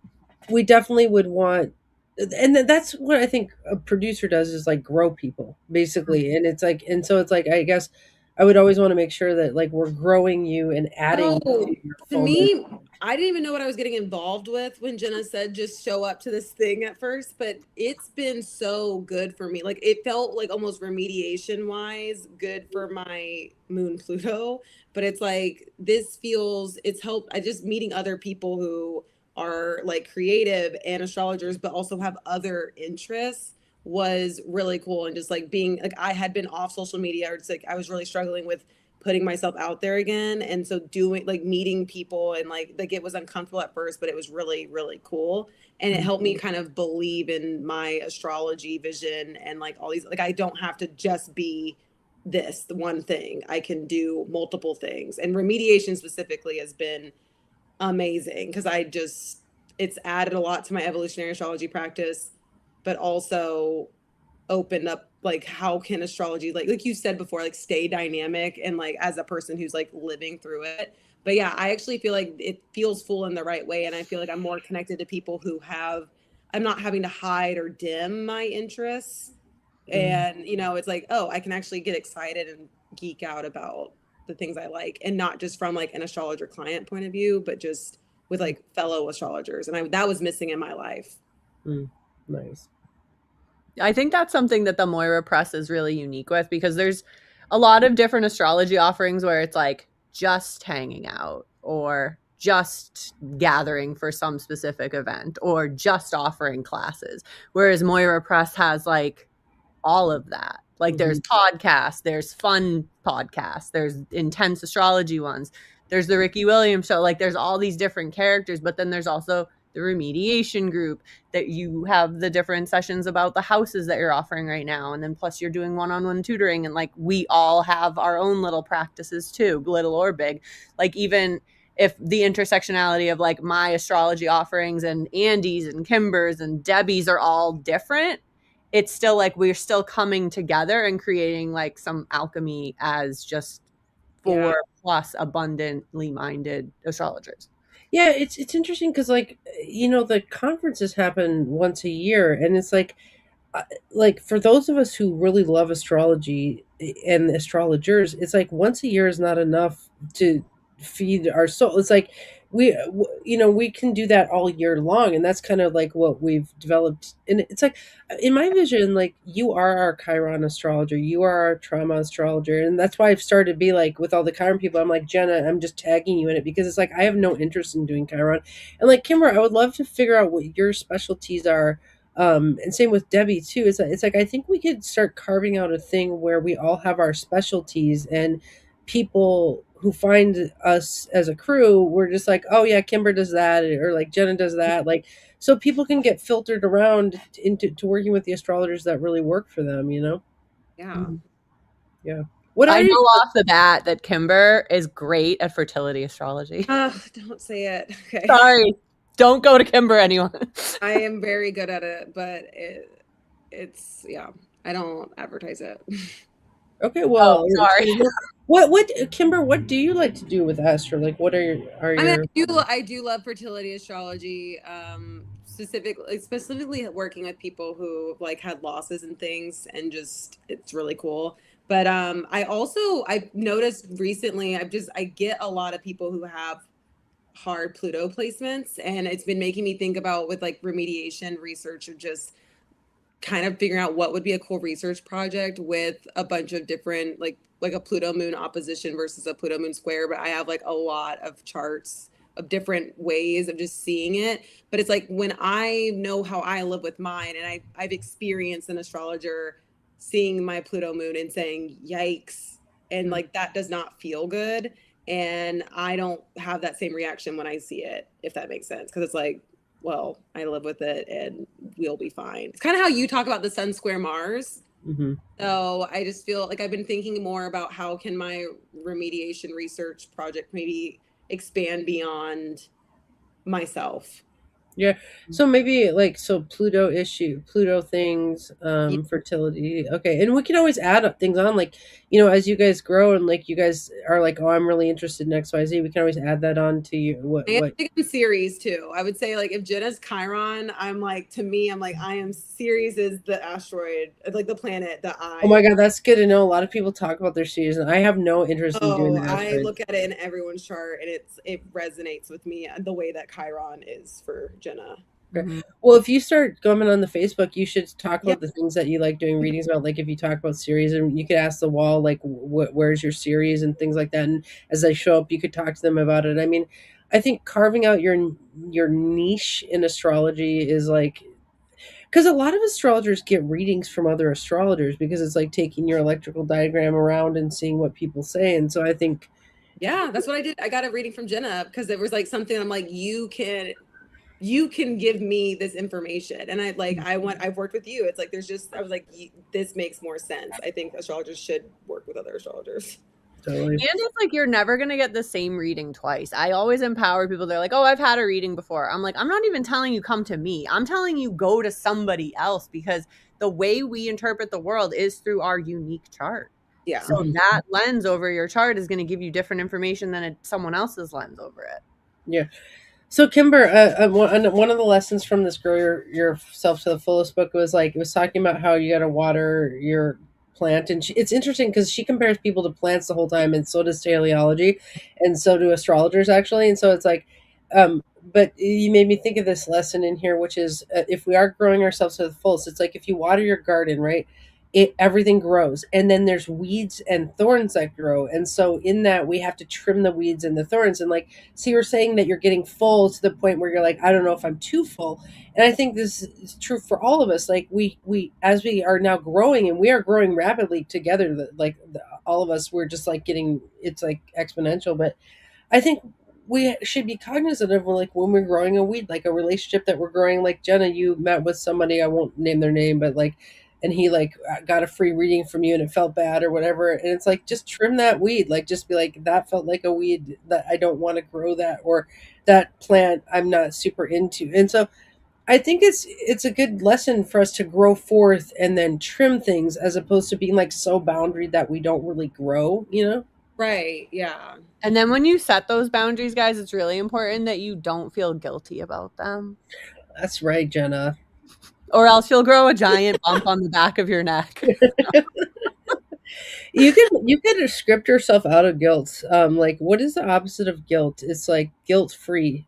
we definitely would want, and that's what I think a producer does is like grow people basically, and it's like, and so it's like I guess I would always want to make sure that like we're growing you and adding Oh, to your to fullness. me, I didn't even know what I was getting involved with when Jenna said just show up to this thing at first, but it's been so good for me. Like it felt like almost remediation wise good for my moon Pluto, but it's like it's helped. I just meeting other people who are like creative and astrologers, but also have other interests was really cool. And just like being like, I had been off social media or just like, I was really struggling with putting myself out there again, and so doing like meeting people and like it was uncomfortable at first, but it was really really cool, and it helped me kind of believe in my astrology vision and like all these, like I don't have to just be this the one thing, I can do multiple things, and remediation specifically has been amazing because it's added a lot to my evolutionary astrology practice, but also opened up like how can astrology like you said before like stay dynamic and like as a person who's like living through it. But yeah, I actually feel like it feels full in the right way, and I feel like I'm more connected to people who have, I'm not having to hide or dim my interests, Mm. and it's like, oh, I can actually get excited and geek out about the things I like, and not just from like an astrologer client point of view, but just with like fellow astrologers, and that was missing in my life. Mm. Nice. I think that's something that the Moira Press is really unique with because there's a lot of different astrology offerings where it's like just hanging out or just gathering for some specific event or just offering classes. Whereas Moira Press has like all of that. Like there's podcasts, there's fun podcasts, there's intense astrology ones, there's the Ricky Williams show. Like there's all these different characters, but then there's also the remediation group that you have the different sessions about the houses that you're offering right now. And then plus you're doing one-on-one tutoring. And like we all have our own little practices too, little or big. Like even if the intersectionality of like my astrology offerings and Andy's and Kimber's and Debbie's are all different, it's still like we're still coming together and creating like some alchemy as just four plus abundantly minded astrologers. Yeah, it's interesting because like the conferences happen once a year, and it's like for those of us who really love astrology and astrologers, it's like once a year is not enough to feed our soul. It's like we can do that all year long, and that's kind of like what we've developed. And it's like in my vision, like you are our Chiron astrologer, you are our trauma astrologer, and that's why I've started to be like with all the Chiron people. I'm like, Jenna, I'm just tagging you in it because it's like I have no interest in doing Chiron, and like Kimber, I would love to figure out what your specialties are. And same with Debbie too. It's like I think we could start carving out a thing where we all have our specialties, and people who find us as a crew, we're just like, oh yeah, Kimber does that, or like Jenna does that, like so people can get filtered around into working with the astrologers that really work for them. Yeah. Yeah. What I are know you? off the bat that Kimber is great at fertility astrology. Don't say it. Okay. Sorry. Don't go to Kimber, anyone. I am very good at it, but it's I don't advertise it. Okay, well, sorry. what Kimber, what do you like to do with astro? Like what are your I do love fertility astrology. Specifically working with people who like had losses and things, and just it's really cool. But I've noticed recently I get a lot of people who have hard Pluto placements, and it's been making me think about with like remediation research, or just kind of figuring out what would be a cool research project with a bunch of different like a Pluto moon opposition versus a Pluto moon square. But I have like a lot of charts of different ways of just seeing it. But it's like when I know how I live with mine, and I've experienced an astrologer seeing my Pluto moon and saying, yikes. And like that does not feel good. And I don't have that same reaction when I see it, if that makes sense. Because it's like, well, I live with it and we'll be fine. It's kind of how you talk about the sun square Mars. Mm-hmm. So I just feel like I've been thinking more about how can my remediation research project maybe expand beyond myself. Yeah. So maybe like Pluto things, fertility. Okay. And we can always add up things on, like, as you guys grow and like you guys are like, oh, I'm really interested in XYZ, we can always add that on to you. What Ceres too. I would say like if Jenna's Chiron, I'm like, to me, I'm like, I am Ceres is the asteroid, like the planet that Oh my God, that's good to know. A lot of people talk about their series, and I have no interest in doing that. I look at it in everyone's chart, and it resonates with me the way that Chiron is for Jenna. Okay. Well, if you start going on the Facebook, you should talk about the things that you like doing readings about. Like if you talk about series, and you could ask the wall, like, where's your series and things like that. And as they show up, you could talk to them about it. I mean, I think carving out your niche in astrology is like, because a lot of astrologers get readings from other astrologers because it's like taking your electrical diagram around and seeing what people say. And so I think, yeah, that's what I did. I got a reading from Jenna because it was like something I'm like, you can give me this information. And I've worked with you. It's like, I was like, this makes more sense. I think astrologers should work with other astrologers. Totally. And it's like you're never going to get the same reading twice. I always empower people. They're like, oh, I've had a reading before. I'm like, I'm not even telling you come to me. I'm telling you go to somebody else, because the way we interpret the world is through our unique chart. Yeah. So that lens over your chart is going to give you different information than someone else's lens over it. Yeah. So Kimber, one of the lessons from this Grow Yourself to the Fullest book was like, it was talking about how you got to water your plant. And it's interesting because she compares people to plants the whole time, and so does teleology, and so do astrologers actually. And so it's like, but you made me think of this lesson in here, which is if we are growing ourselves to the fullest, it's like if you water your garden, right? everything grows, and then there's weeds and thorns that grow, and so in that we have to trim the weeds and the thorns. And like, so you're saying that you're getting full to the point where you're like, I don't know if I'm too full. And I think this is true for all of us. Like, we as we are now growing, and we are growing rapidly together, like all of us, we're just like getting, it's like exponential. But I think we should be cognizant of, like, when we're growing a weed, like a relationship that we're growing. Like, Jenna, you met with somebody, I won't name their name, but like, and he like got a free reading from you and it felt bad or whatever. And it's like, just trim that weed. Like, just be like, that felt like a weed that I don't want to grow that, or that plant I'm not super into. And so I think it's a good lesson for us to grow forth and then trim things, as opposed to being like so boundary that we don't really grow, you know? Right. Yeah. And then when you set those boundaries, guys, it's really important that you don't feel guilty about them, That's right, Jenna. or else you'll grow a giant bump on the back of your neck. You can script yourself out of guilt. Like, what is the opposite of guilt? It's like guilt free.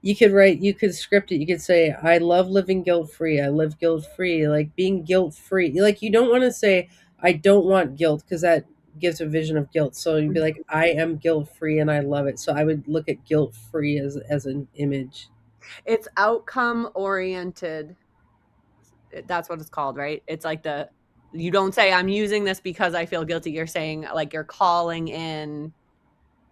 You could script it. You could say, I love living guilt free. I live guilt free. Like, being guilt free. Like, you don't want to say, I don't want guilt, because that gives a vision of guilt. So you'd be like, I am guilt free and I love it. So I would look at guilt free as an image. It's outcome oriented. That's what it's called, right? It's like you don't say, I'm using this because I feel guilty. You're saying, like, you're calling in.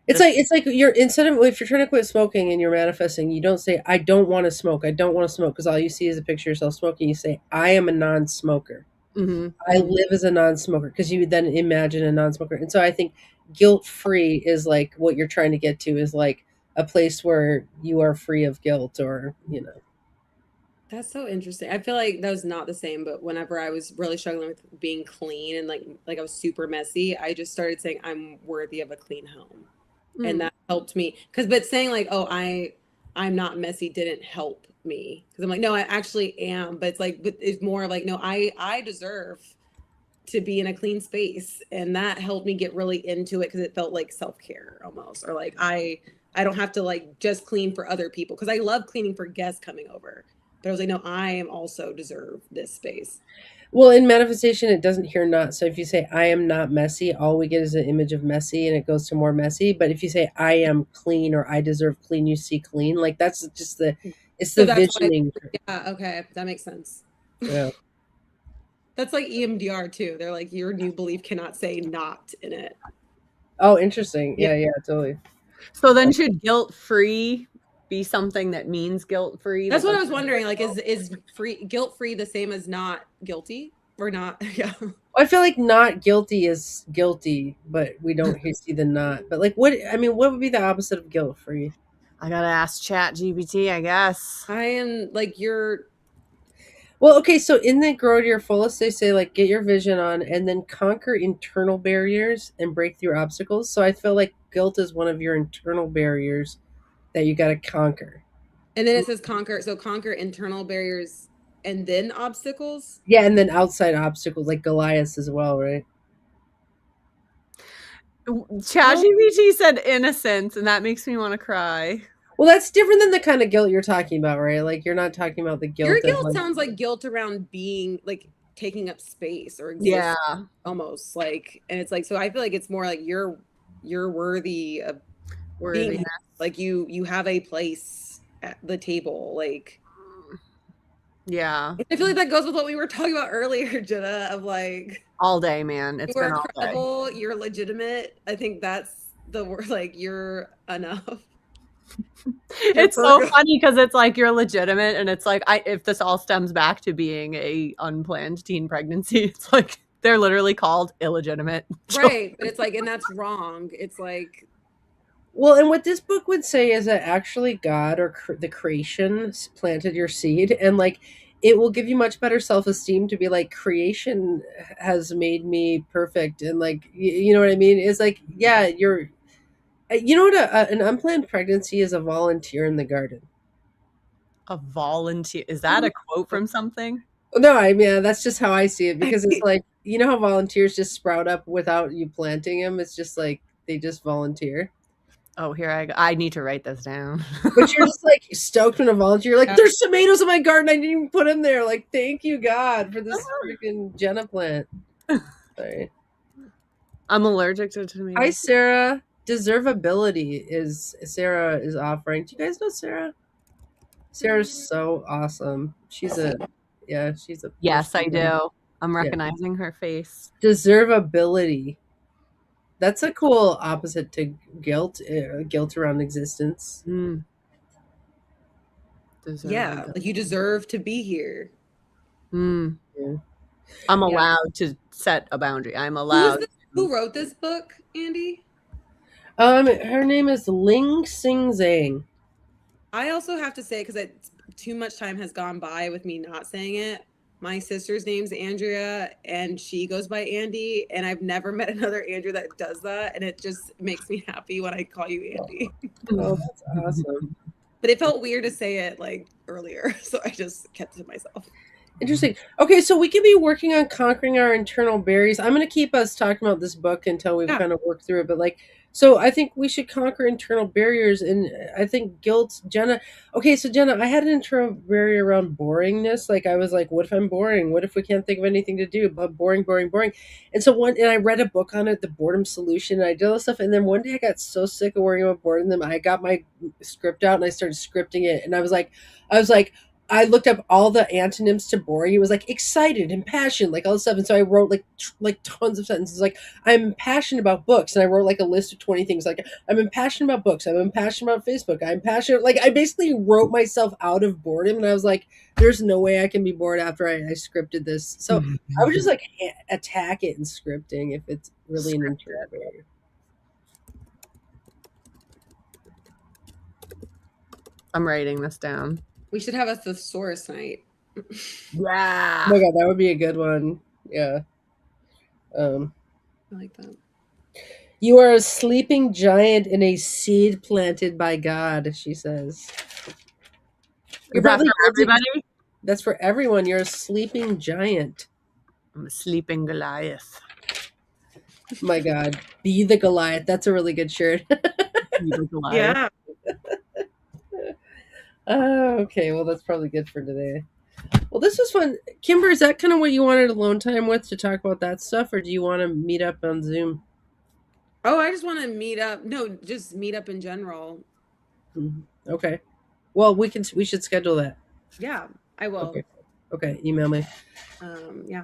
It's like you're, instead of, if you're trying to quit smoking and you're manifesting, you don't say, I don't want to smoke. I don't want to smoke, because all you see is a picture of yourself smoking. You say, I am a non-smoker. Mm-hmm, I mm-hmm. live as a non-smoker, because you then imagine a non-smoker. And so I think guilt-free is like what you're trying to get to, is like a place where you are free of guilt, or, you know. That's so interesting. I feel like that was not the same, but whenever I was really struggling with being clean and like I was super messy, I just started saying I'm worthy of a clean home. And that helped me, but saying like, oh, I'm not messy didn't help me, because I'm like, no, I actually am. But it's like, but it's more like, no, I deserve to be in a clean space. And that helped me get really into it, because it felt like self-care almost, or like I don't have to like just clean for other people, because I love cleaning for guests coming over. But I was like, no, I am also deserve this space. Well, in manifestation, it doesn't hear not. So if you say, I am not messy, all we get is an image of messy, and it goes to more messy. But if you say, I am clean, or I deserve clean, you see clean. Like, that's just it's So the that's why, visioning. yeah, okay, that makes sense. Yeah. That's like EMDR too. They're like, your new belief cannot say not in it. Oh, interesting. Yeah, yeah, totally. So then, should guilt free be something that means guilt free? That's what I was wondering. Like, is guilt free the same as not guilty, or not? Yeah. I feel like not guilty is guilty, but we don't see the not. But like, what, I mean, what would be the opposite of guilt free? I gotta ask Chat GPT, I guess. I am like, Well, okay, so in the Grow to Your Fullest, they say, like, get your vision on, and then conquer internal barriers and break through obstacles. So I feel like guilt is one of your internal barriers that you got to conquer. And then it says conquer. So conquer internal barriers and then obstacles. Yeah, and then outside obstacles, like Goliath as well, right? ChatGPT said innocence, and that makes me want to cry. Well, that's different than the kind of guilt you're talking about, right? Like, you're not talking about the guilt. Your guilt sounds like guilt around being like taking up space or existing, yeah, almost like. And it's like, so I feel like it's more like you're worthy of being, like you have a place at the table, like. Yeah, I feel like that goes with what we were talking about earlier, Jenna, of like all day, man. It's been all credible, day. You're legitimate. I think that's the word. Like, you're enough. It's so funny, because it's like you're legitimate, and it's like, if this all stems back to being a unplanned teen pregnancy, it's like they're literally called illegitimate, right? But it's like, and that's wrong. It's like, well, and what this book would say is that actually God, or the creation, planted your seed, and like, it will give you much better self-esteem to be like, creation has made me perfect, and like, you know what I mean? It's like, yeah, you know what, an unplanned pregnancy is? A volunteer in the garden. A volunteer? Is that a quote from something? No, I mean, that's just how I see it, because it's like, you know how volunteers just sprout up without you planting them? It's just like, they just volunteer. Oh, here I go. I need to write this down. But you're just like stoked when a volunteer. You're like, there's tomatoes in my garden. I didn't even put them there. Like, thank you, God, for this freaking Jenna plant. Sorry. I'm allergic to Hi, tomatoes. Sarah. Deservability is Sarah is offering. Do you guys know Sarah? Sarah's so awesome. She's a Yes, I person. do. I'm recognizing her face. Deservability. That's a cool opposite to guilt. Guilt around existence. Mm. Yeah, like you deserve to be here. Mm. Yeah. I'm allowed to set a boundary. I'm allowed. Who wrote this book, Andy? Her name is Ling Sing Zhang. I also have to say, because too much time has gone by with me not saying it. My sister's name's Andrea, and she goes by Andy, and I've never met another Andrew that does that, and it just makes me happy when I call you Andy. Oh, that's awesome. But it felt weird to say it like earlier, so I just kept it to myself. Interesting. Okay, so we could be working on conquering our internal barriers. I'm going to keep us talking about this book until we've kind of worked through it. But so I think we should conquer internal barriers, and I think guilt, Jenna. Okay, so Jenna, I had an internal barrier around boringness. Like I was like, what if I'm boring? What if we can't think of anything to do? But boring. And so I read a book on it, The Boredom Solution. And I did all this stuff, and then one day I got so sick of worrying about boredom. I got my script out and I started scripting it, and I was like. I looked up all the antonyms to boring. It was like excited and passionate, like all this stuff. And so I wrote like tons of sentences. Like I'm passionate about books, and I wrote like a list of 20 things. Like I'm passionate about books. I'm passionate about Facebook. I'm passionate. Like I basically wrote myself out of boredom, and I was like, "There's no way I can be bored after I scripted this." So I would just like attack it in scripting if it's really an internal barrier. I'm writing this down. We should have a thesaurus night. Yeah. Oh my God, that would be a good one. Yeah. I like that. You are a sleeping giant in a seed planted by God, she says. Is that for everybody? That's for everyone. You're a sleeping giant. I'm a sleeping Goliath. My God. Be the Goliath. That's a really good shirt. Be the Goliath. Yeah. Oh, okay. Well, that's probably good for today. Well, this was fun. Kimber, is that kind of what you wanted alone time with, to talk about that stuff, or do you want to meet up on Zoom? Oh, I just want to meet up. No, just meet up in general. Okay. Well, we should schedule that. Yeah, I will. Okay. Email me. Yeah.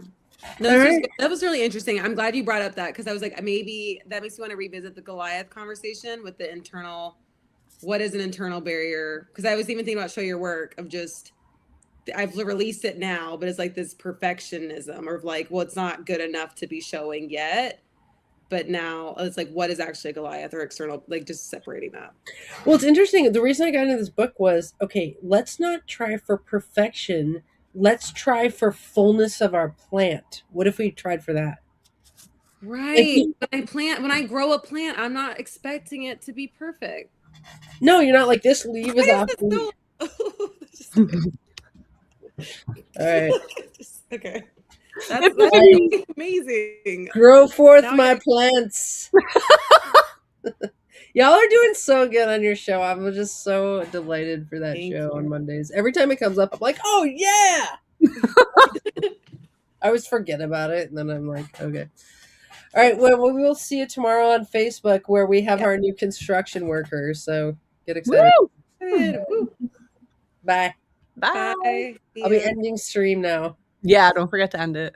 No, that was really interesting. I'm glad you brought up that, because I was like, maybe that makes me want to revisit the Goliath conversation with the internal. What is an internal barrier? Because I was even thinking about show your work of just, I've released it now, but it's like this perfectionism or like, well, it's not good enough to be showing yet. But now it's like, what is actually a Goliath or external, like just separating that. Well, it's interesting. The reason I got into this book was, okay, let's not try for perfection. Let's try for fullness of our plant. What if we tried for that? Right. When I grow a plant, I'm not expecting it to be perfect. No, you're not like, this leaf is off. All right. Okay. That's amazing. Grow forth my plants. Y'all are doing so good on your show. I'm just so delighted for that show on Mondays. Every time it comes up, I'm like, oh yeah. I always forget about it, and then I'm like, okay. All right, well, we will see you tomorrow on Facebook, where we have our new construction workers. So get excited. Woo! Bye. Bye. I'll be ending stream now. Yeah, don't forget to end it.